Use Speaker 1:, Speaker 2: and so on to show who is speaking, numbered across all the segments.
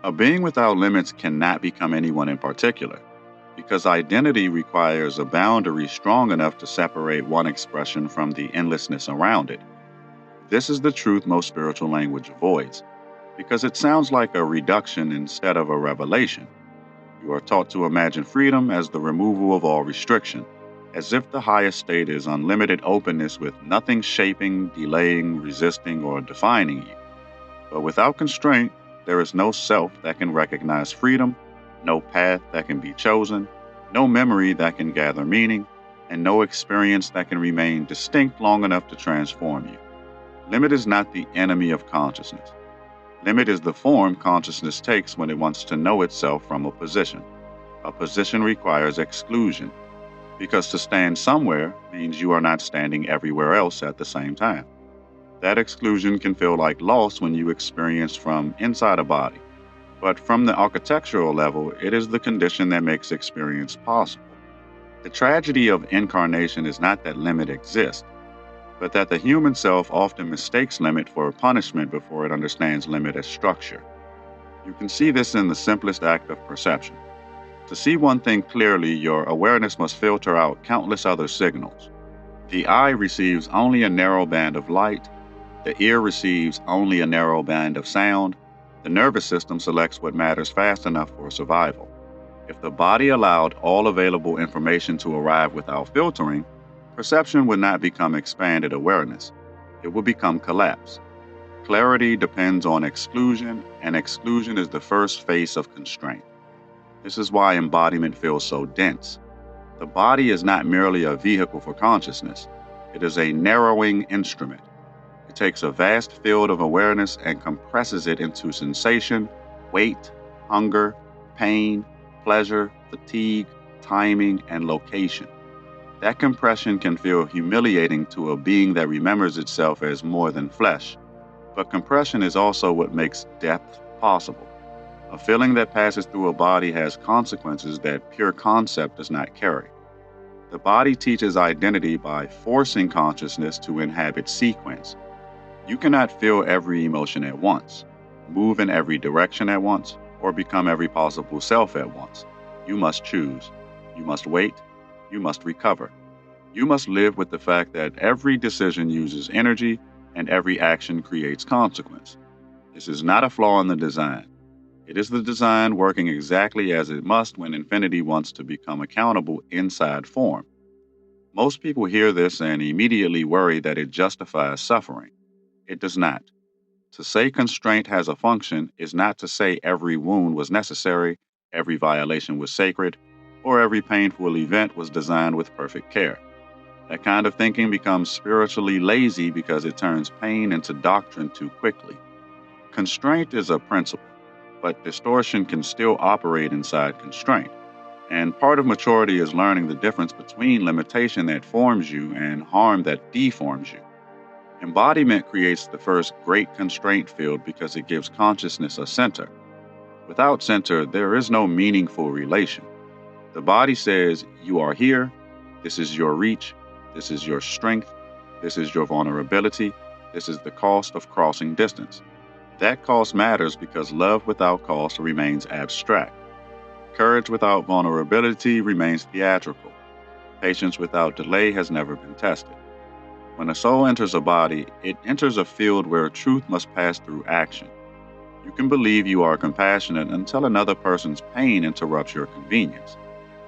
Speaker 1: A being without limits cannot become anyone in particular, because identity requires a boundary strong enough to separate one expression from the endlessness around it. This is the truth most spiritual language avoids, because it sounds like a reduction instead of a revelation. You are taught to imagine freedom as the removal of all restriction, as if the highest state is unlimited openness with nothing shaping, delaying, resisting, or defining you. But without constraint, there is no self that can recognize freedom, no path that can be chosen, no memory that can gather meaning, and no experience that can remain distinct long enough to transform you. Limit is not the enemy of consciousness. Limit is the form consciousness takes when it wants to know itself from a position. A position requires exclusion, because to stand somewhere means you are not standing everywhere else at the same time. That exclusion can feel like loss when you experience from inside a body. But from the architectural level, it is the condition that makes experience possible. The tragedy of incarnation is not that limit exists, but that the human self often mistakes limit for punishment before it understands limit as structure. You can see this in the simplest act of perception. To see one thing clearly, your awareness must filter out countless other signals. The eye receives only a narrow band of light. The ear receives only a narrow band of sound. The nervous system selects what matters fast enough for survival. If the body allowed all available information to arrive without filtering, perception would not become expanded awareness. It would become collapse. Clarity depends on exclusion, and exclusion is the first phase of constraint. This is why embodiment feels so dense. The body is not merely a vehicle for consciousness, it is a narrowing instrument. It takes a vast field of awareness and compresses it into sensation, weight, hunger, pain, pleasure, fatigue, timing, and location. That compression can feel humiliating to a being that remembers itself as more than flesh, but compression is also what makes depth possible. A feeling that passes through a body has consequences that pure concept does not carry. The body teaches identity by forcing consciousness to inhabit sequence. You cannot feel every emotion at once, move in every direction at once, or become every possible self at once. You must choose. You must wait. You must recover. You must live with the fact that every decision uses energy and every action creates consequence. This is not a flaw in the design. It is the design working exactly as it must when infinity wants to become accountable inside form. Most people hear this and immediately worry that it justifies suffering. It does not. To say constraint has a function is not to say every wound was necessary, every violation was sacred, or every painful event was designed with perfect care. That kind of thinking becomes spiritually lazy because it turns pain into doctrine too quickly. Constraint is a principle, but distortion can still operate inside constraint. And part of maturity is learning the difference between limitation that forms you and harm that deforms you. Embodiment creates the first great constraint field because it gives consciousness a center. Without center, there is no meaningful relation. The body says, you are here, this is your reach, this is your strength, this is your vulnerability, this is the cost of crossing distance. That cost matters because love without cost remains abstract. Courage without vulnerability remains theatrical. Patience without delay has never been tested. When a soul enters a body, it enters a field where truth must pass through action. You can believe you are compassionate until another person's pain interrupts your convenience.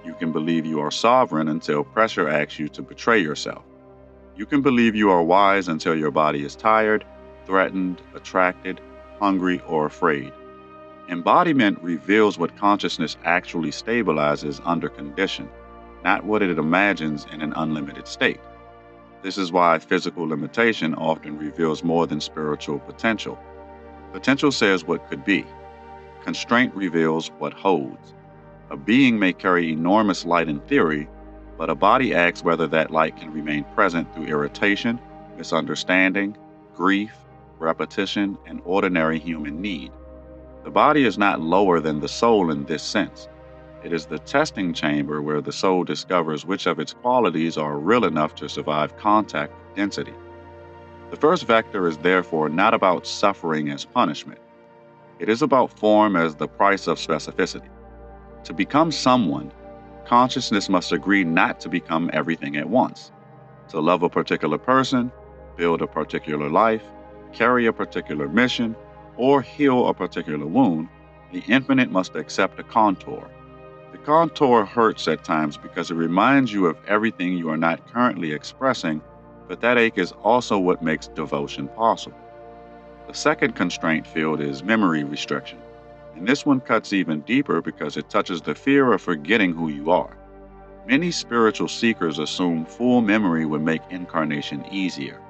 Speaker 1: You can believe you are sovereign until pressure asks you to betray yourself. You can believe you are wise until your body is tired, threatened, attracted, hungry, or afraid. Embodiment reveals what consciousness actually stabilizes under condition, not what it imagines in an unlimited state. This is why physical limitation often reveals more than spiritual potential. Potential says what could be, constraint reveals what holds. A being may carry enormous light in theory, but a body asks whether that light can remain present through irritation, misunderstanding, grief, repetition, and ordinary human need. The body is not lower than the soul in this sense. It is the testing chamber where the soul discovers which of its qualities are real enough to survive contact with density. The first vector is therefore not about suffering as punishment. It is about form as the price of specificity. To become someone, consciousness must agree not to become everything at once. To love a particular person, build a particular life, carry a particular mission, or heal a particular wound, the infinite must accept a contour. The contour hurts at times because it reminds you of everything you are not currently expressing, but that ache is also what makes devotion possible. The second constraint field is memory restriction, and this one cuts even deeper because it touches the fear of forgetting who you are. Many spiritual seekers assume full memory would make incarnation easier.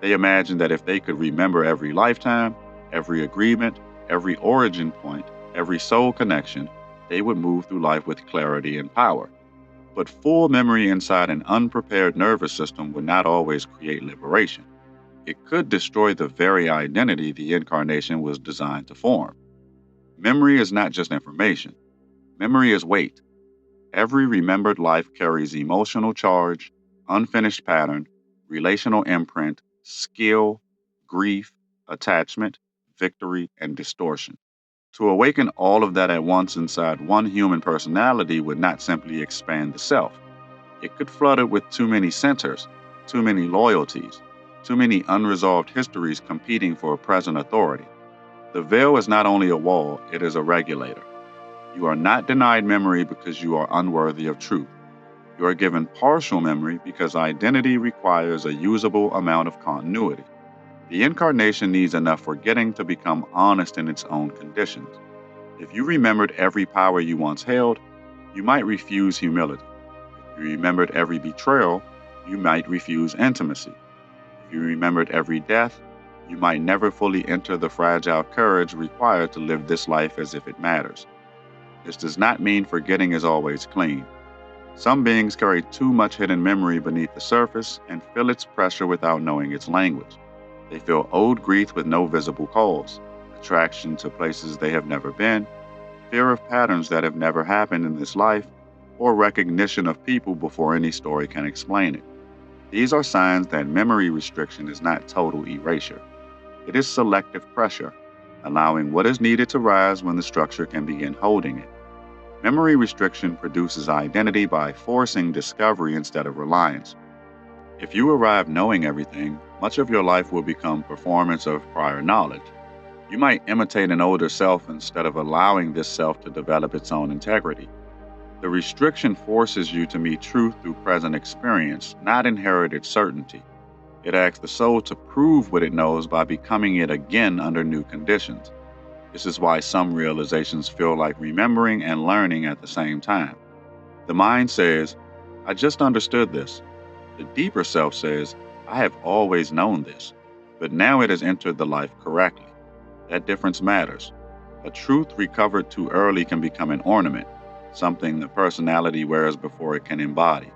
Speaker 1: They imagine that if they could remember every lifetime, every agreement, every origin point, every soul connection, they would move through life with clarity and power. But full memory inside an unprepared nervous system would not always create liberation. It could destroy the very identity the incarnation was designed to form. Memory is not just information, memory is weight. Every remembered life carries emotional charge, unfinished pattern, relational imprint, skill, grief, attachment, victory, and distortion. To awaken all of that at once inside one human personality would not simply expand the self. It could flood it with too many centers, too many loyalties, too many unresolved histories competing for present authority. The veil is not only a wall, it is a regulator. You are not denied memory because you are unworthy of truth. You are given partial memory because identity requires a usable amount of continuity. The incarnation needs enough forgetting to become honest in its own conditions. If you remembered every power you once held, you might refuse humility. If you remembered every betrayal, you might refuse intimacy. If you remembered every death, you might never fully enter the fragile courage required to live this life as if it matters. This does not mean forgetting is always clean. Some beings carry too much hidden memory beneath the surface and feel its pressure without knowing its language. They feel old grief with no visible cause, attraction to places they have never been, fear of patterns that have never happened in this life, or recognition of people before any story can explain it. These are signs that memory restriction is not total erasure. It is selective pressure, allowing what is needed to rise when the structure can begin holding it. Memory restriction produces identity by forcing discovery instead of reliance. If you arrive knowing everything, much of your life will become performance of prior knowledge. You might imitate an older self instead of allowing this self to develop its own integrity. The restriction forces you to meet truth through present experience, not inherited certainty. It asks the soul to prove what it knows by becoming it again under new conditions. This is why some realizations feel like remembering and learning at the same time. The mind says, I just understood this. The deeper self says, I have always known this, but now it has entered the life correctly. That difference matters. A truth recovered too early can become an ornament, something the personality wears before it can embody.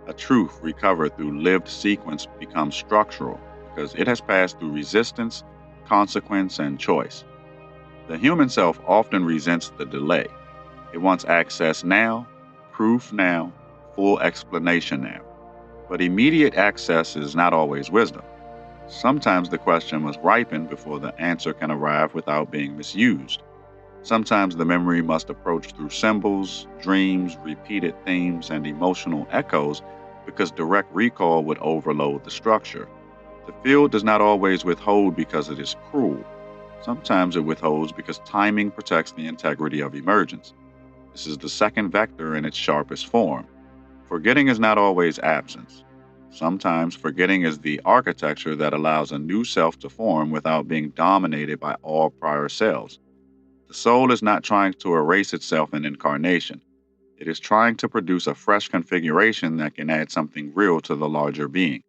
Speaker 1: A truth recovered through lived sequence becomes structural because it has passed through resistance, consequence, and choice. The human self often resents the delay. It wants access now, proof now, full explanation now. But immediate access is not always wisdom. Sometimes the question must ripen before the answer can arrive without being misused. Sometimes the memory must approach through symbols, dreams, repeated themes, and emotional echoes because direct recall would overload the structure. The field does not always withhold because it is cruel. Sometimes it withholds because timing protects the integrity of emergence. This is the second vector in its sharpest form. Forgetting is not always absence. Sometimes forgetting is the architecture that allows a new self to form without being dominated by all prior selves. The soul is not trying to erase itself in incarnation. It is trying to produce a fresh configuration that can add something real to the larger being.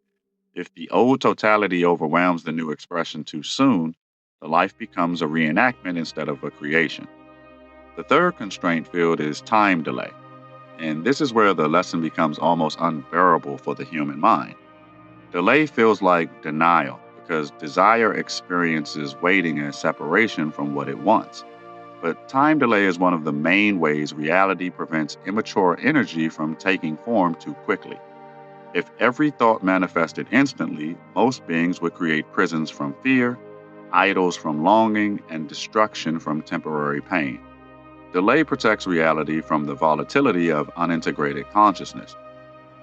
Speaker 1: If the old totality overwhelms the new expression too soon, the life becomes a reenactment instead of a creation. The third constraint field is time delay, and this is where the lesson becomes almost unbearable for the human mind. Delay feels like denial because desire experiences waiting as separation from what it wants. But time delay is one of the main ways reality prevents immature energy from taking form too quickly. If every thought manifested instantly, most beings would create prisons from fear, idols from longing, and destruction from temporary pain. Delay protects reality from the volatility of unintegrated consciousness.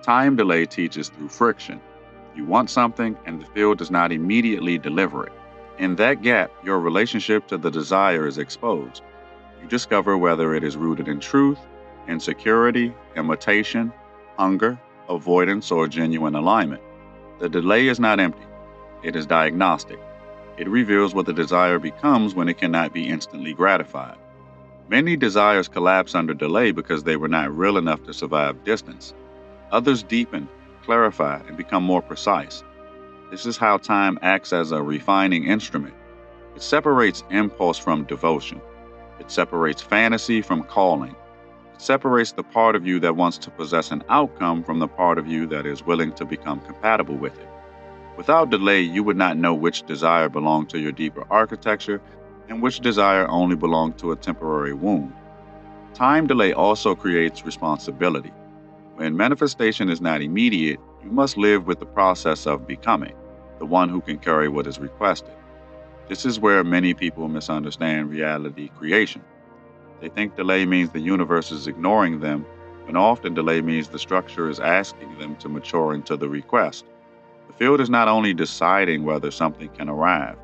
Speaker 1: Time delay teaches through friction. You want something, and the field does not immediately deliver it. In that gap, your relationship to the desire is exposed. You discover whether it is rooted in truth, insecurity, imitation, hunger, avoidance, or genuine alignment. The delay is not empty, it is diagnostic. It reveals what the desire becomes when it cannot be instantly gratified. Many desires collapse under delay because they were not real enough to survive distance. Others deepen, clarify, and become more precise. This is how time acts as a refining instrument. It separates impulse from devotion. It separates fantasy from calling. It separates the part of you that wants to possess an outcome from the part of you that is willing to become compatible with it. Without delay, you would not know which desire belonged to your deeper architecture and which desire only belonged to a temporary wound. Time delay also creates responsibility. When manifestation is not immediate, you must live with the process of becoming, the one who can carry what is requested. This is where many people misunderstand reality creation. They think delay means the universe is ignoring them, when often delay means the structure is asking them to mature into the request. The field is not only deciding whether something can arrive,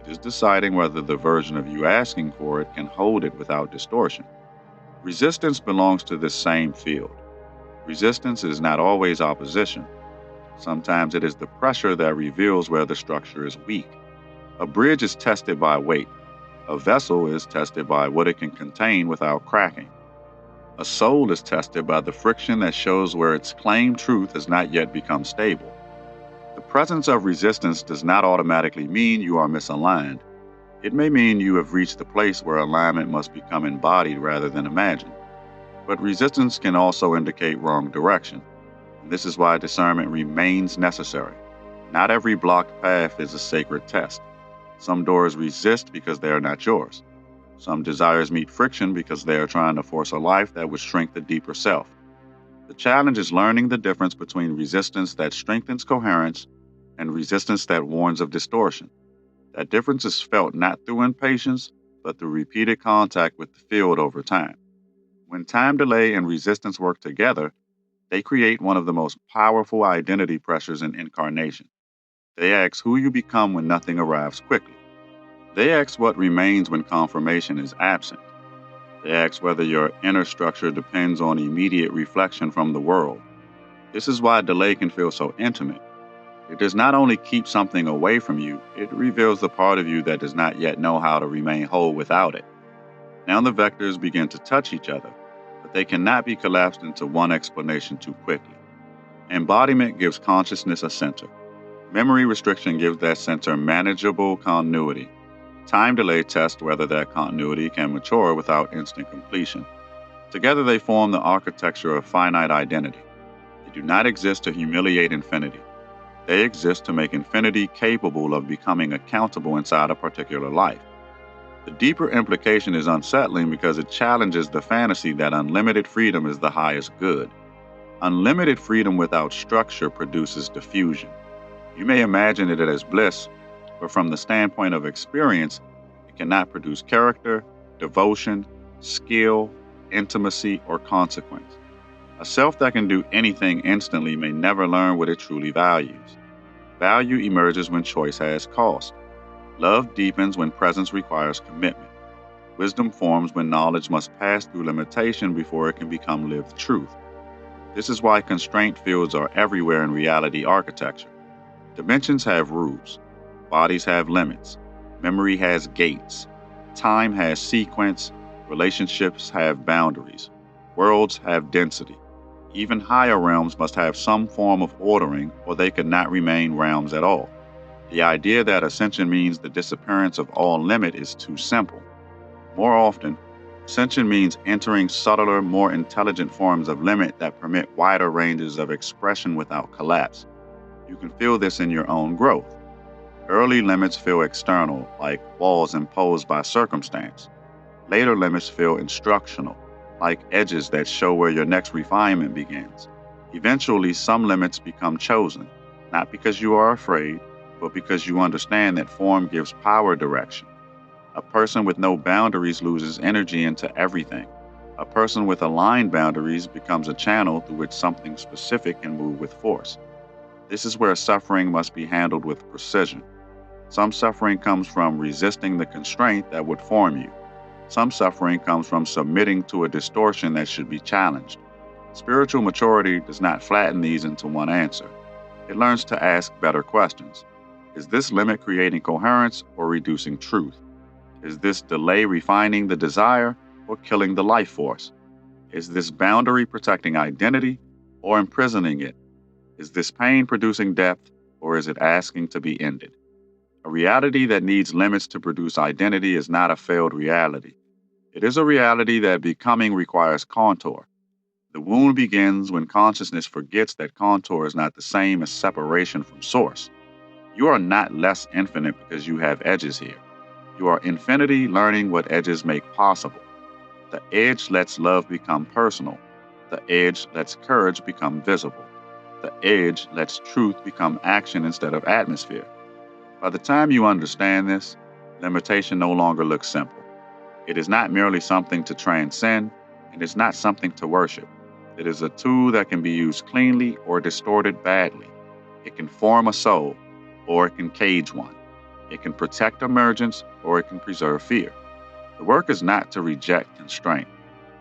Speaker 1: it is deciding whether the version of you asking for it can hold it without distortion. Resistance belongs to this same field. Resistance is not always opposition. Sometimes it is the pressure that reveals where the structure is weak. A bridge is tested by weight. A vessel is tested by what it can contain without cracking. A soul is tested by the friction that shows where its claimed truth has not yet become stable. The presence of resistance does not automatically mean you are misaligned. It may mean you have reached the place where alignment must become embodied rather than imagined. But resistance can also indicate wrong direction. And this is why discernment remains necessary. Not every blocked path is a sacred test. Some doors resist because they are not yours. Some desires meet friction because they are trying to force a life that would shrink the deeper self. The challenge is learning the difference between resistance that strengthens coherence and resistance that warns of distortion. That difference is felt not through impatience, but through repeated contact with the field over time. When time delay and resistance work together, they create one of the most powerful identity pressures in incarnation. They ask who you become when nothing arrives quickly. They ask what remains when confirmation is absent. They ask whether your inner structure depends on immediate reflection from the world. This is why delay can feel so intimate. It does not only keep something away from you, it reveals the part of you that does not yet know how to remain whole without it. Now the vectors begin to touch each other, but they cannot be collapsed into one explanation too quickly. Embodiment gives consciousness a center. Memory restriction gives that center manageable continuity. Time delay tests whether that continuity can mature without instant completion. Together they form the architecture of finite identity. They do not exist to humiliate infinity. They exist to make infinity capable of becoming accountable inside a particular life. The deeper implication is unsettling because it challenges the fantasy that unlimited freedom is the highest good. Unlimited freedom without structure produces diffusion. You may imagine it as bliss, but from the standpoint of experience, it cannot produce character, devotion, skill, intimacy, or consequence. A self that can do anything instantly may never learn what it truly values. Value emerges when choice has cost. Love deepens when presence requires commitment. Wisdom forms when knowledge must pass through limitation before it can become lived truth. This is why constraint fields are everywhere in reality architecture. Dimensions have rules. Bodies have limits. Memory has gates. Time has sequence, relationships have boundaries, worlds have density. Even higher realms must have some form of ordering, or they could not remain realms at all. The idea that ascension means the disappearance of all limit is too simple. More often, ascension means entering subtler, more intelligent forms of limit that permit wider ranges of expression without collapse. You can feel this in your own growth. Early limits feel external, like walls imposed by circumstance. Later limits feel instructional, like edges that show where your next refinement begins. Eventually, some limits become chosen, not because you are afraid, but because you understand that form gives power direction. A person with no boundaries loses energy into everything. A person with aligned boundaries becomes a channel through which something specific can move with force. This is where suffering must be handled with precision. Some suffering comes from resisting the constraint that would form you. Some suffering comes from submitting to a distortion that should be challenged. Spiritual maturity does not flatten these into one answer. It learns to ask better questions. Is this limit creating coherence or reducing truth? Is this delay refining the desire or killing the life force? Is this boundary protecting identity or imprisoning it? Is this pain producing depth or is it asking to be ended? A reality that needs limits to produce identity is not a failed reality. It is a reality that becoming requires contour. The wound begins when consciousness forgets that contour is not the same as separation from source. You are not less infinite because you have edges here. You are infinity learning what edges make possible. The edge lets love become personal. The edge lets courage become visible. The edge lets truth become action instead of atmosphere. By the time you understand this, limitation no longer looks simple. It is not merely something to transcend, and it's not something to worship. It is a tool that can be used cleanly or distorted badly. It can form a soul, or it can cage one. It can protect emergence, or it can preserve fear. The work is not to reject constraint,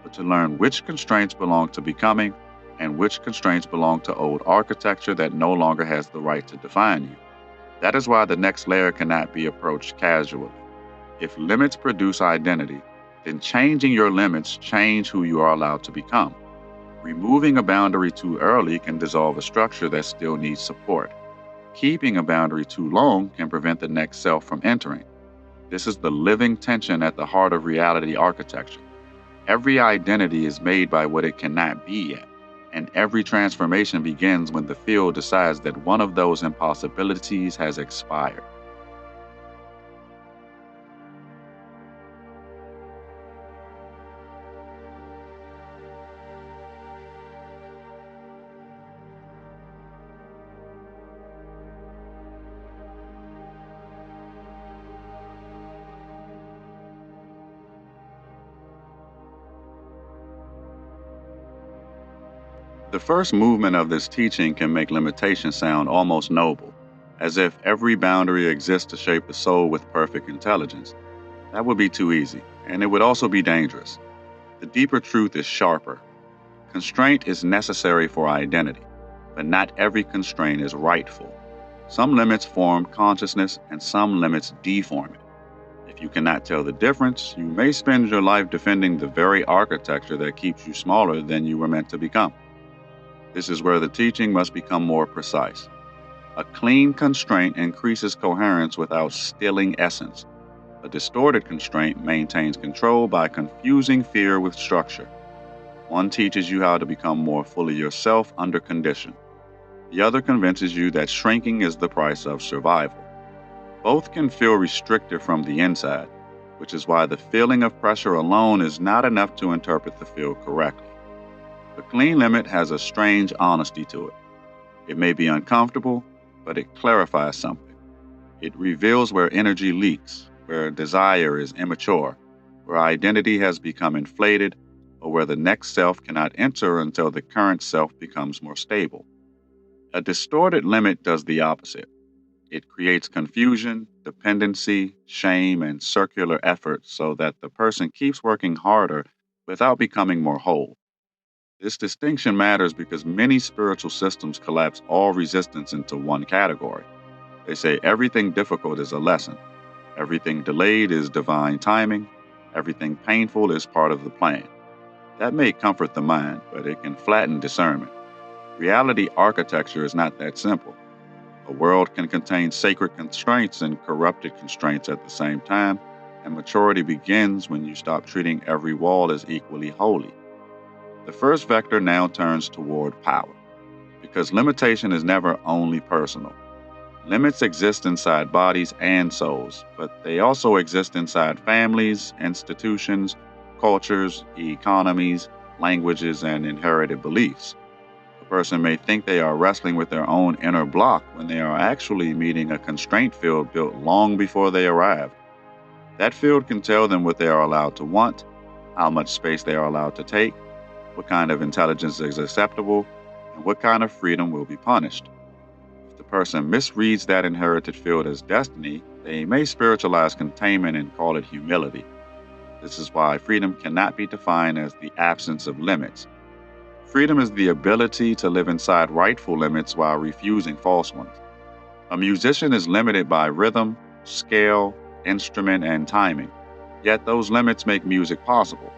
Speaker 1: but to learn which constraints belong to becoming and which constraints belong to old architecture that no longer has the right to define you. That is why the next layer cannot be approached casually. If limits produce identity, then changing your limits change who you are allowed to become. Removing a boundary too early can dissolve a structure that still needs support. Keeping a boundary too long can prevent the next self from entering. This is the living tension at the heart of reality architecture. Every identity is made by what it cannot be yet, and every transformation begins when the field decides that one of those impossibilities has expired. The first movement of this teaching can make limitation sound almost noble, as if every boundary exists to shape the soul with perfect intelligence. That would be too easy, and it would also be dangerous. The deeper truth is sharper. Constraint is necessary for identity, but not every constraint is rightful. Some limits form consciousness, and some limits deform it. If you cannot tell the difference, you may spend your life defending the very architecture that keeps you smaller than you were meant to become. This is where the teaching must become more precise. A clean constraint increases coherence without stilling essence. A distorted constraint maintains control by confusing fear with structure. One teaches you how to become more fully yourself under condition. The other convinces you that shrinking is the price of survival. Both can feel restrictive from the inside, which is why the feeling of pressure alone is not enough to interpret the field correctly. The clean limit has a strange honesty to it. It may be uncomfortable, but it clarifies something. It reveals where energy leaks, where desire is immature, where identity has become inflated, or where the next self cannot enter until the current self becomes more stable. A distorted limit does the opposite. It creates confusion, dependency, shame, and circular effort so that the person keeps working harder without becoming more whole. This distinction matters because many spiritual systems collapse all resistance into one category. They say everything difficult is a lesson. Everything delayed is divine timing. Everything painful is part of the plan. That may comfort the mind, but it can flatten discernment. Reality architecture is not that simple. A world can contain sacred constraints and corrupted constraints at the same time, and maturity begins when you stop treating every wall as equally holy. The first vector now turns toward power, because limitation is never only personal. Limits exist inside bodies and souls, but they also exist inside families, institutions, cultures, economies, languages, and inherited beliefs. A person may think they are wrestling with their own inner block when they are actually meeting a constraint field built long before they arrived. That field can tell them what they are allowed to want, how much space they are allowed to take, what kind of intelligence is acceptable, and what kind of freedom will be punished. If the person misreads that inherited field as destiny, they may spiritualize containment and call it humility. This is why freedom cannot be defined as the absence of limits. Freedom is the ability to live inside rightful limits while refusing false ones. A musician is limited by rhythm, scale, instrument, and timing, yet those limits make music possible.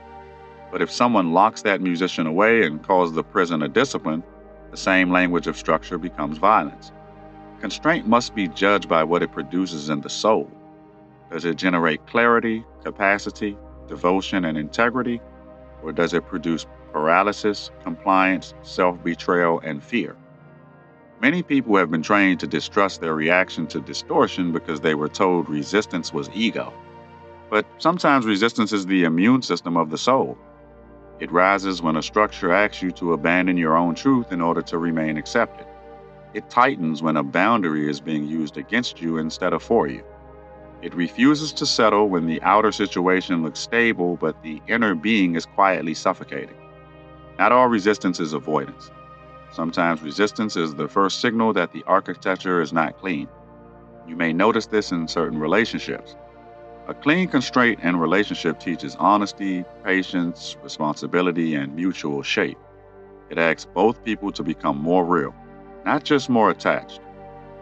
Speaker 1: But if someone locks that musician away and calls the prison a discipline, the same language of structure becomes violence. Constraint must be judged by what it produces in the soul. Does it generate clarity, capacity, devotion, and integrity? Or does it produce paralysis, compliance, self-betrayal, and fear? Many people have been trained to distrust their reaction to distortion because they were told resistance was ego. But sometimes resistance is the immune system of the soul. It rises when a structure asks you to abandon your own truth in order to remain accepted. It tightens when a boundary is being used against you instead of for you. It refuses to settle when the outer situation looks stable, but the inner being is quietly suffocating. Not all resistance is avoidance. Sometimes resistance is the first signal that the architecture is not clean. You may notice this in certain relationships. A clean constraint in relationship teaches honesty, patience, responsibility, and mutual shape. It asks both people to become more real, not just more attached.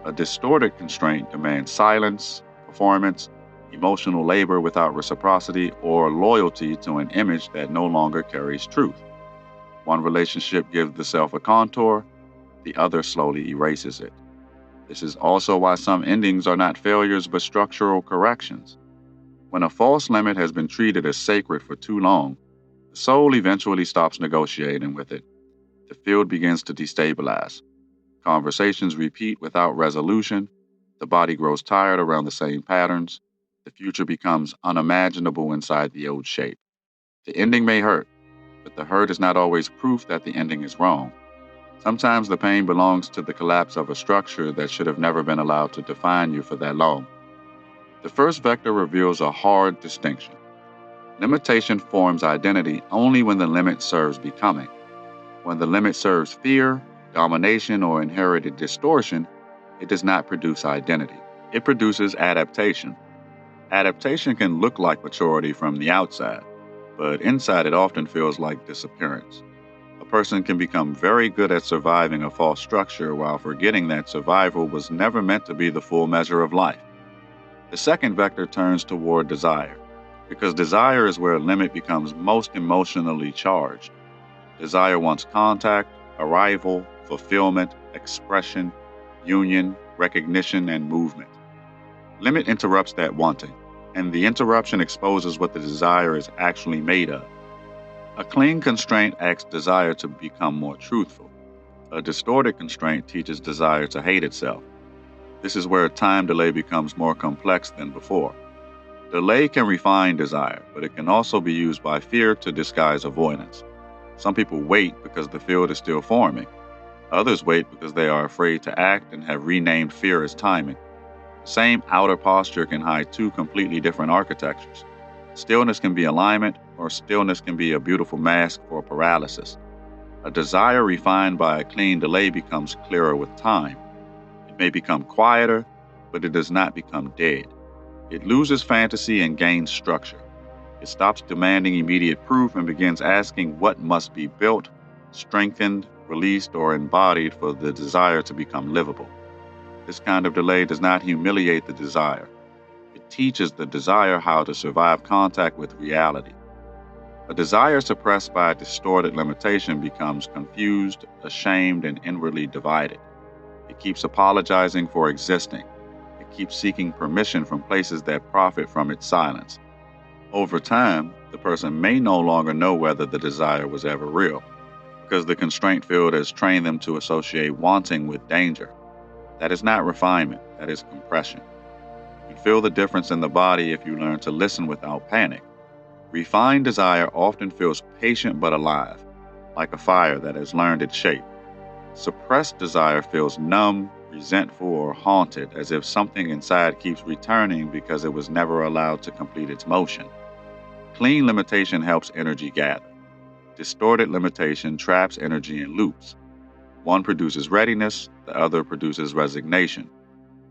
Speaker 1: A distorted constraint demands silence, performance, emotional labor without reciprocity, or loyalty to an image that no longer carries truth. One relationship gives the self a contour, the other slowly erases it. This is also why some endings are not failures but structural corrections. When a false limit has been treated as sacred for too long, the soul eventually stops negotiating with it. The field begins to destabilize. Conversations repeat without resolution. The body grows tired around the same patterns. The future becomes unimaginable inside the old shape. The ending may hurt, but the hurt is not always proof that the ending is wrong. Sometimes the pain belongs to the collapse of a structure that should have never been allowed to define you for that long. The first vector reveals a hard distinction. Limitation forms identity only when the limit serves becoming. When the limit serves fear, domination, or inherited distortion, it does not produce identity. It produces adaptation. Adaptation can look like maturity from the outside, but inside it often feels like disappearance. A person can become very good at surviving a false structure while forgetting that survival was never meant to be the full measure of life. The second vector turns toward desire, because desire is where limit becomes most emotionally charged. Desire wants contact, arrival, fulfillment, expression, union, recognition, and movement. Limit interrupts that wanting, and the interruption exposes what the desire is actually made of. A clean constraint asks desire to become more truthful. A distorted constraint teaches desire to hate itself. This is where time delay becomes more complex than before. Delay can refine desire, but it can also be used by fear to disguise avoidance. Some people wait because the field is still forming. Others wait because they are afraid to act and have renamed fear as timing. The same outer posture can hide two completely different architectures. Stillness can be alignment, or stillness can be a beautiful mask for paralysis. A desire refined by a clean delay becomes clearer with time. It may become quieter, but it does not become dead. It loses fantasy and gains structure. It stops demanding immediate proof and begins asking what must be built, strengthened, released, or embodied for the desire to become livable. This kind of delay does not humiliate the desire. It teaches the desire how to survive contact with reality. A desire suppressed by a distorted limitation becomes confused, ashamed, and inwardly divided. It keeps apologizing for existing. It keeps seeking permission from places that profit from its silence. Over time, the person may no longer know whether the desire was ever real, because the constraint field has trained them to associate wanting with danger. That is not refinement, that is compression. You feel the difference in the body if you learn to listen without panic. Refined desire often feels patient but alive, like a fire that has learned its shape. Suppressed desire feels numb, resentful, or haunted, as if something inside keeps returning because it was never allowed to complete its motion. Clean limitation helps energy gather. Distorted limitation traps energy in loops. One produces readiness, the other produces resignation.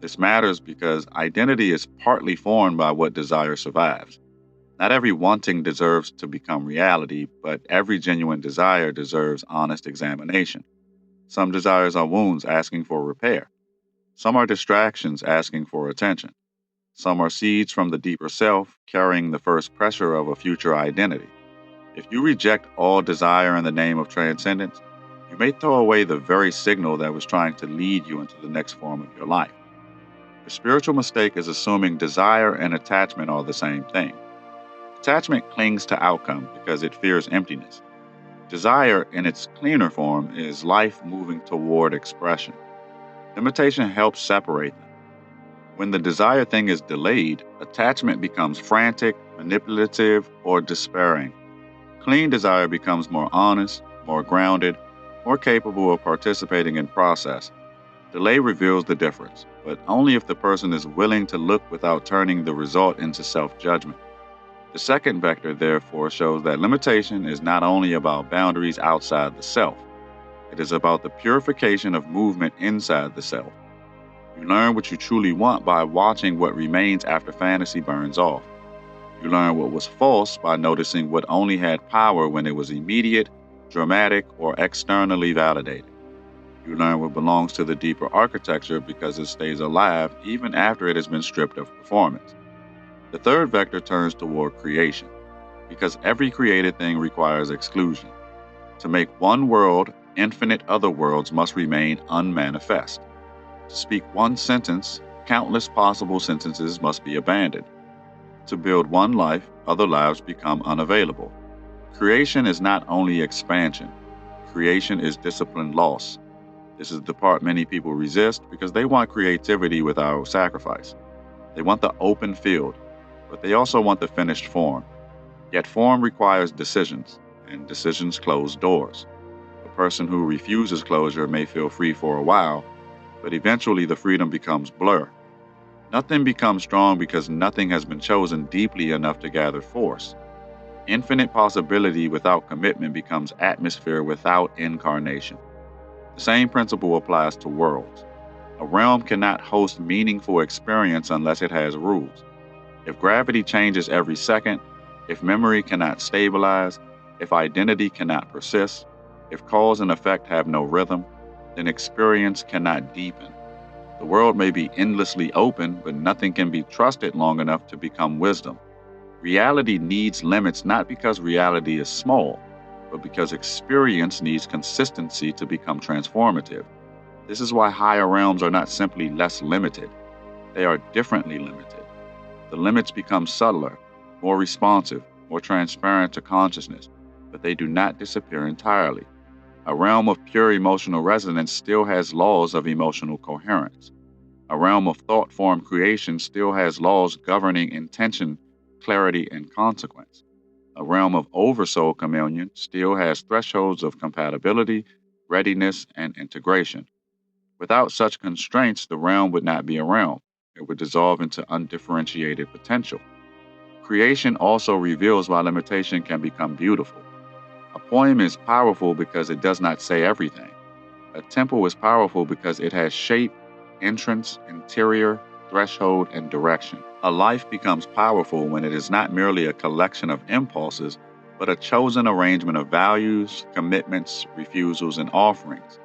Speaker 1: This matters because identity is partly formed by what desire survives. Not every wanting deserves to become reality, but every genuine desire deserves honest examination. Some desires are wounds asking for repair. Some are distractions asking for attention. Some are seeds from the deeper self carrying the first pressure of a future identity. If you reject all desire in the name of transcendence, you may throw away the very signal that was trying to lead you into the next form of your life. The spiritual mistake is assuming desire and attachment are the same thing. Attachment clings to outcome because it fears emptiness. Desire, in its cleaner form, is life moving toward expression. Limitation helps separate them. When the desired thing is delayed, attachment becomes frantic, manipulative, or despairing. Clean desire becomes more honest, more grounded, more capable of participating in process. Delay reveals the difference, but only if the person is willing to look without turning the result into self-judgment. The second vector, therefore, shows that limitation is not only about boundaries outside the self, it is about the purification of movement inside the self. You learn what you truly want by watching what remains after fantasy burns off. You learn what was false by noticing what only had power when it was immediate, dramatic, or externally validated. You learn what belongs to the deeper architecture because it stays alive even after it has been stripped of performance. The third vector turns toward creation, because every created thing requires exclusion. To make one world, infinite other worlds must remain unmanifest. To speak one sentence, countless possible sentences must be abandoned. To build one life, other lives become unavailable. Creation is not only expansion, creation is disciplined loss. This is the part many people resist because they want creativity without sacrifice. They want the open field, but they also want the finished form. Yet form requires decisions, and decisions close doors. A person who refuses closure may feel free for a while, but eventually the freedom becomes blur. Nothing becomes strong because nothing has been chosen deeply enough to gather force. Infinite possibility without commitment becomes atmosphere without incarnation. The same principle applies to worlds. A realm cannot host meaningful experience unless it has rules. If gravity changes every second, if memory cannot stabilize, if identity cannot persist, if cause and effect have no rhythm, then experience cannot deepen. The world may be endlessly open, but nothing can be trusted long enough to become wisdom. Reality needs limits not because reality is small, but because experience needs consistency to become transformative. This is why higher realms are not simply less limited, they are differently limited. The limits become subtler, more responsive, more transparent to consciousness, but they do not disappear entirely. A realm of pure emotional resonance still has laws of emotional coherence. A realm of thought form creation still has laws governing intention, clarity, and consequence. A realm of oversoul communion still has thresholds of compatibility, readiness, and integration. Without such constraints, the realm would not be a realm. It would dissolve into undifferentiated potential. Creation also reveals why limitation can become beautiful. A poem is powerful because it does not say everything. A temple is powerful because it has shape, entrance, interior, threshold, and direction. A life becomes powerful when it is not merely a collection of impulses, but a chosen arrangement of values, commitments, refusals, and offerings.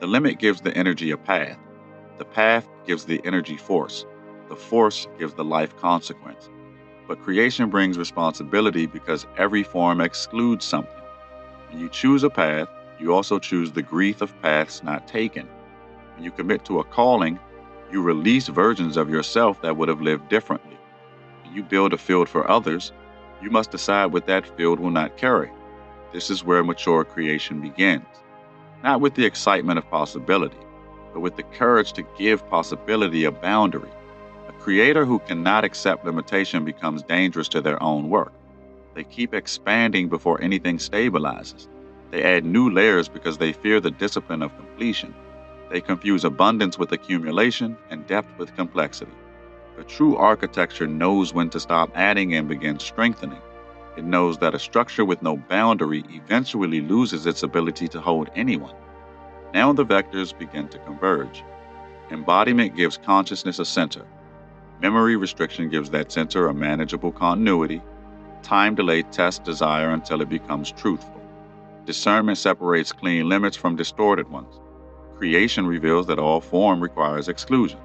Speaker 1: The limit gives the energy a path. The path gives the energy force. The force gives the life consequence. But creation brings responsibility because every form excludes something. When you choose a path, you also choose the grief of paths not taken. When you commit to a calling, you release versions of yourself that would have lived differently. When you build a field for others, you must decide what that field will not carry. This is where mature creation begins, not with the excitement of possibility, but with the courage to give possibility a boundary. A creator who cannot accept limitation becomes dangerous to their own work. They keep expanding before anything stabilizes. They add new layers because they fear the discipline of completion. They confuse abundance with accumulation and depth with complexity. A true architecture knows when to stop adding and begin strengthening. It knows that a structure with no boundary eventually loses its ability to hold anyone. Now the vectors begin to converge. Embodiment gives consciousness a center. Memory restriction gives that center a manageable continuity. Time delay tests desire until it becomes truthful. Discernment separates clean limits from distorted ones. Creation reveals that all form requires exclusion.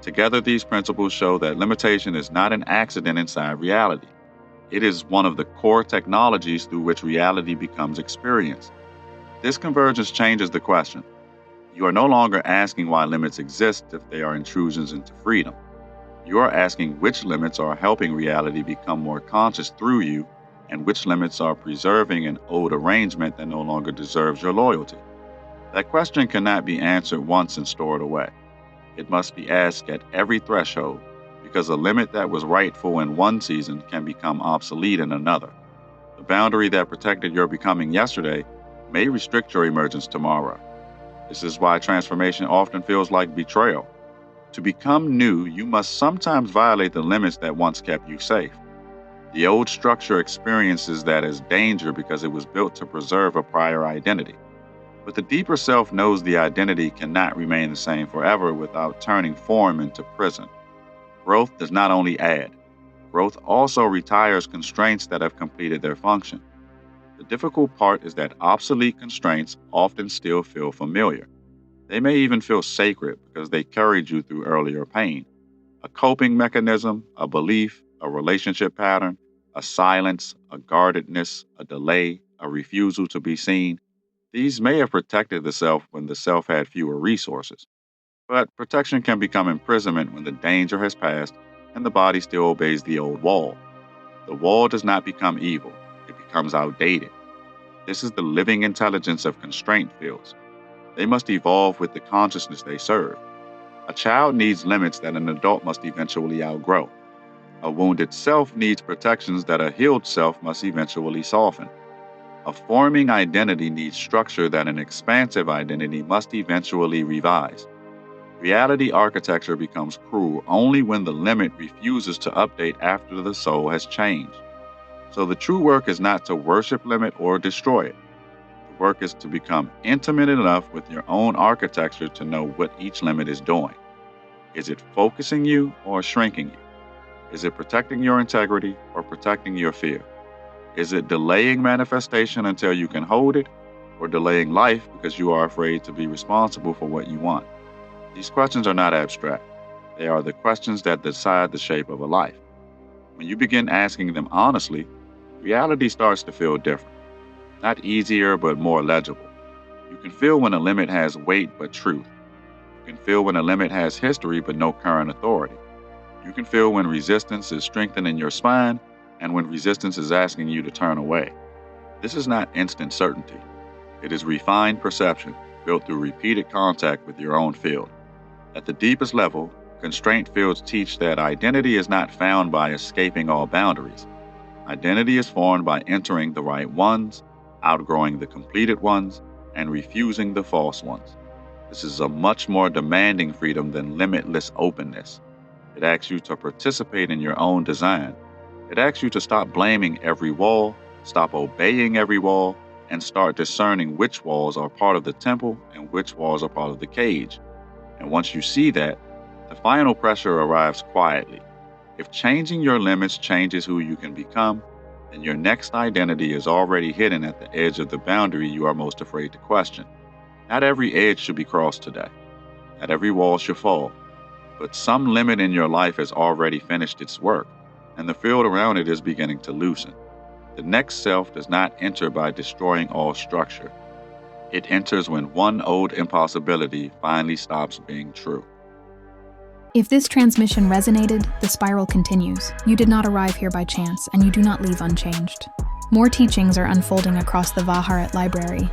Speaker 1: Together, these principles show that limitation is not an accident inside reality. It is one of the core technologies through which reality becomes experienced. This convergence changes the question. You are no longer asking why limits exist if they are intrusions into freedom. You are asking which limits are helping reality become more conscious through you, and which limits are preserving an old arrangement that no longer deserves your loyalty. That question cannot be answered once and stored away. It must be asked at every threshold, because a limit that was rightful in one season can become obsolete in another. The boundary that protected your becoming yesterday may restrict your emergence tomorrow. This is why transformation often feels like betrayal. To become new, you must sometimes violate the limits that once kept you safe. The old structure experiences that as danger because it was built to preserve a prior identity. But the deeper self knows the identity cannot remain the same forever without turning form into prison. Growth does not only add, growth also retires constraints that have completed their function. The difficult part is that obsolete constraints often still feel familiar. They may even feel sacred because they carried you through earlier pain. A coping mechanism, a belief, a relationship pattern, a silence, a guardedness, a delay, a refusal to be seen. These may have protected the self when the self had fewer resources. But protection can become imprisonment when the danger has passed and the body still obeys the old wall. The wall does not become evil, it becomes outdated. This is the living intelligence of constraint fields. They must evolve with the consciousness they serve. A child needs limits that an adult must eventually outgrow. A wounded self needs protections that a healed self must eventually soften. A forming identity needs structure that an expansive identity must eventually revise. Reality architecture becomes cruel only when the limit refuses to update after the soul has changed. So the true work is not to worship limit or destroy it. The work is to become intimate enough with your own architecture to know what each limit is doing. Is it focusing you or shrinking you? Is it protecting your integrity or protecting your fear? Is it delaying manifestation until you can hold it, or delaying life because you are afraid to be responsible for what you want? These questions are not abstract. They are the questions that decide the shape of a life. When you begin asking them honestly, reality starts to feel different. Not easier, but more legible. You can feel when a limit has weight but truth. You can feel when a limit has history but no current authority. You can feel when resistance is strengthening your spine and when resistance is asking you to turn away. This is not instant certainty. It is refined perception built through repeated contact with your own field. At the deepest level, constraint fields teach that identity is not found by escaping all boundaries. Identity is formed by entering the right ones, outgrowing the completed ones, and refusing the false ones. This is a much more demanding freedom than limitless openness. It asks you to participate in your own design. It asks you to stop blaming every wall, stop obeying every wall, and start discerning which walls are part of the temple and which walls are part of the cage. And once you see that, the final pressure arrives quietly. If changing your limits changes who you can become, then your next identity is already hidden at the edge of the boundary you are most afraid to question. Not every edge should be crossed today. Not every wall should fall. but some limit in your life has already finished its work, and the field around it is beginning to loosen. The next self does not enter by destroying all structure. It enters when one old impossibility finally stops being true.
Speaker 2: If this transmission resonated, the spiral continues. You did not arrive here by chance, and you do not leave unchanged. More teachings are unfolding across the Vaharat library,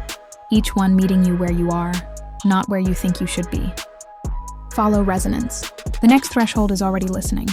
Speaker 2: each one meeting you where you are, not where you think you should be. Follow resonance. The next threshold is already listening.